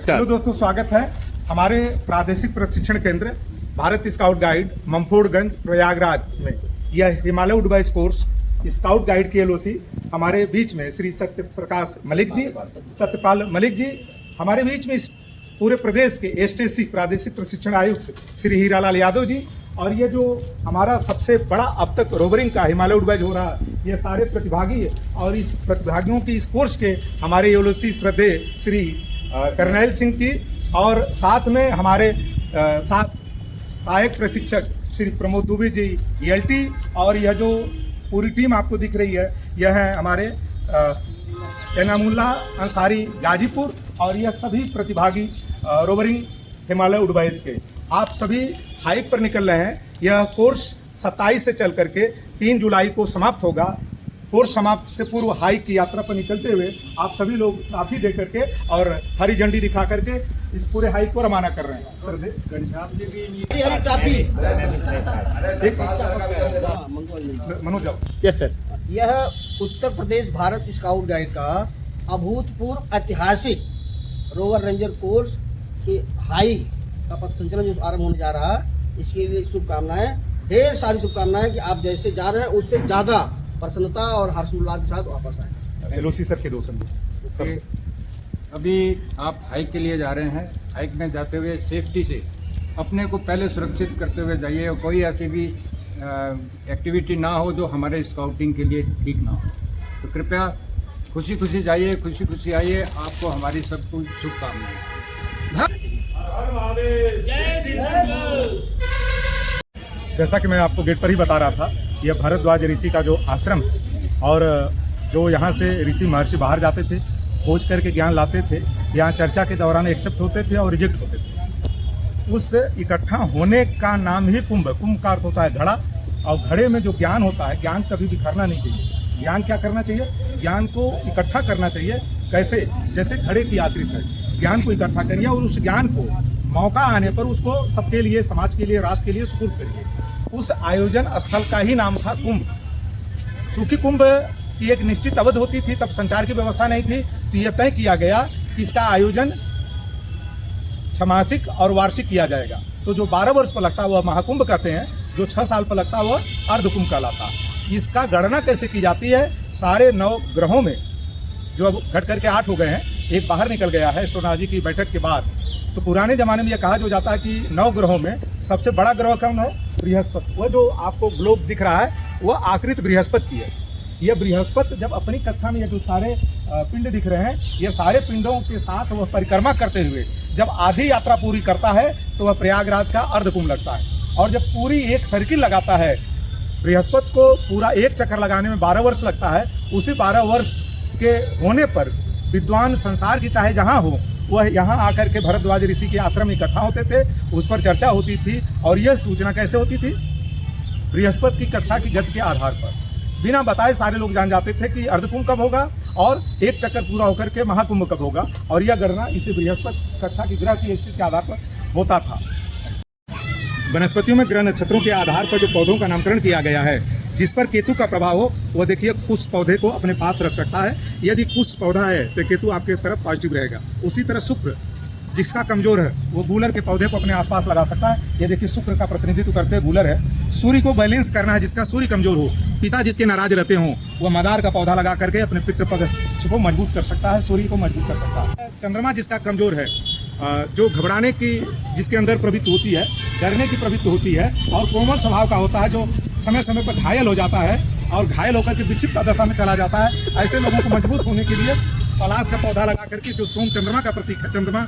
Hello दोस्तों, स्वागत है हमारे प्रादेशिक प्रशिक्षण केंद्र भारत स्काउट गाइड ममफोड़गंज प्रयागराज में। यह हिमालय वुडवाइज कोर्स स्काउट गाइड के एलओसी हमारे बीच में श्री सत्यपाल मलिक जी हमारे बीच में इस पूरे प्रदेश के एसटीसी प्रादेशिक प्रशिक्षण आयुक्त श्री हीरालाल यादव जी, और ये जो हमारा सबसे बड़ा अब तक रोवरिंग का हिमालय वुडवाइज हो रहा है, ये सारे प्रतिभागी है। और इस प्रतिभागियों की इस कोर्स के हमारे एलओसी श्रद्धेय श्री करनैल सिंह की, और साथ में हमारे साथ सहायक प्रशिक्षक श्री प्रमोद दुबे जी ELT, और यह जो पूरी टीम आपको दिख रही है यह है हमारे एनामुल्लाह अंसारी गाजीपुर, और यह सभी प्रतिभागी रोवरिंग हिमालय वुडवाइज के। आप सभी हाइक पर निकल रहे हैं। यह कोर्स 27 से चल करके 3 जुलाई को समाप्त होगा। कोर्स समाप्त से पूर्व हाइक की यात्रा पर निकलते हुए आप सभी लोग ट्रॉफी दे करके और हरी झंडी दिखा करके इस पूरे हाइक को रवाना कर रहे हैं। Sir Manoj, yes sir. यह उत्तर प्रदेश भारत स्काउट गाइड का अभूतपूर्व ऐतिहासिक रोवर रेंजर कोर्स की हाई का पथ संचलन जो आरंभ होने जा रहा है, इसके लिए शुभकामनाएं, ढेर सारी शुभकामनाएं कि आप जैसे जा रहे हैं उससे ज़्यादा प्रसन्नता और हर्षोल्लास के साथ वापस आए। एलओसी सर के दो संदेश। अभी आप हाइक के लिए जा रहे हैं। हाइक में जाते हुए सेफ्टी से अपने को पहले सुरक्षित करते हुए जाइए, और कोई ऐसी भी एक्टिविटी ना हो जो हमारे स्काउटिंग के लिए ठीक ना हो। तो कृपया खुशी खुशी जाइए, खुशी खुशी आइए। आपको हमारी सबको शुभकामनाएं। जैसा कि मैं आपको गेट पर ही बता रहा था, यह भारद्वाज ऋषि का जो आश्रम है, और जो यहाँ से ऋषि महर्षि बाहर जाते थे, खोज करके ज्ञान लाते थे, यहाँ चर्चा के दौरान एक्सेप्ट होते थे और रिजेक्ट होते थे। उस इकट्ठा होने का नाम ही कुंभ। कुंभ का अर्थ होता है घड़ा, और घड़े में जो ज्ञान होता है, ज्ञान कभी बिखरना नहीं चाहिए। ज्ञान क्या करना चाहिए? ज्ञान को इकट्ठा करना चाहिए। कैसे? जैसे घड़े की आकृति है, ज्ञान को इकट्ठा करिए और उस ज्ञान को मौका आने पर उसको सबके लिए, समाज के लिए, राष्ट्र के लिए सुपुर्द करिए। उस आयोजन स्थल का ही नाम था कुंभ। चूंकि कुंभ की एक निश्चित अवधि होती थी, तब संचार की व्यवस्था नहीं थी, तो यह तय किया गया कि इसका आयोजन छमासिक और वार्षिक किया जाएगा। तो जो 12 वर्ष पर लगता है वह महाकुंभ कहते हैं, जो 6 साल पर लगता है वह अर्धकुंभ कहलाता है। इसका गणना कैसे की जाती है? सारे 9 ग्रहों में, जो अब घट करके 8 हो गए हैं, एक बाहर निकल गया है एस्ट्रोनॉमी की बैठक के बाद। तो पुराने जमाने में यह कहा जो जाता है कि 9 ग्रहों में सबसे बड़ा ग्रह कौन है? बृहस्पति। वह जो आपको ग्लोब दिख रहा है वह आकृति बृहस्पति की है। यह बृहस्पति जब अपनी कक्षा में ये जो सारे पिंड दिख रहे हैं, ये सारे पिंडों के साथ वह परिक्रमा करते हुए जब आधी यात्रा पूरी करता है तो वह प्रयागराज का अर्धकुंभ लगता है। और जब पूरी एक सर्किल लगाता है, बृहस्पति को पूरा एक चक्कर लगाने में 12 वर्ष लगता है। उसी 12 वर्ष के होने पर विद्वान संसार की चाहे जहाँ हो, वह यहाँ आकर के भारद्वाज ऋषि के आश्रम में इकट्ठा होते थे, उस पर चर्चा होती थी। और यह सूचना कैसे होती थी? बृहस्पति की कक्षा की गति के आधार पर बिना बताए सारे लोग जान जाते थे कि अर्धकुंभ कब होगा और एक चक्कर पूरा होकर के महाकुंभ कब होगा। और यह गणना इसी बृहस्पति कक्षा की ग्रह की स्थिति के आधार पर होता था। वनस्पतियों में ग्रह नक्षत्रों के आधार पर जो पौधों का नामकरण किया गया है, जिस पर केतु का प्रभाव हो, वह देखिए कुश पौधे को अपने पास रख सकता है। यदि कुश पौधा है तो केतु आपके तरफ पॉजिटिव रहेगा। उसी तरह शुक्र जिसका कमजोर है वो गूलर के पौधे को अपने आसपास लगा सकता है। ये देखिए शुक्र का प्रतिनिधित्व करते हैं गूलर है। सूर्य को बैलेंस करना है, जिसका सूर्य कमजोर हो, पिता जिसके नाराज रहते हों, वह मदार का पौधा लगा करके अपने पितृपक्ष को मजबूत कर सकता है, सूर्य को मजबूत कर सकता है। चंद्रमा जिसका कमजोर है, जो घबराने की जिसके अंदर प्रवृत्ति होती है, डरने की प्रवृत्ति होती है, और कोमल स्वभाव का होता है, जो समय समय पर घायल हो जाता है और घायल होकर के विक्षिप्त दशा में चला जाता है, ऐसे लोगों को मजबूत होने के लिए पलाश का पौधा लगा करके, जो सोम चंद्रमा का प्रतीक है, चंद्रमा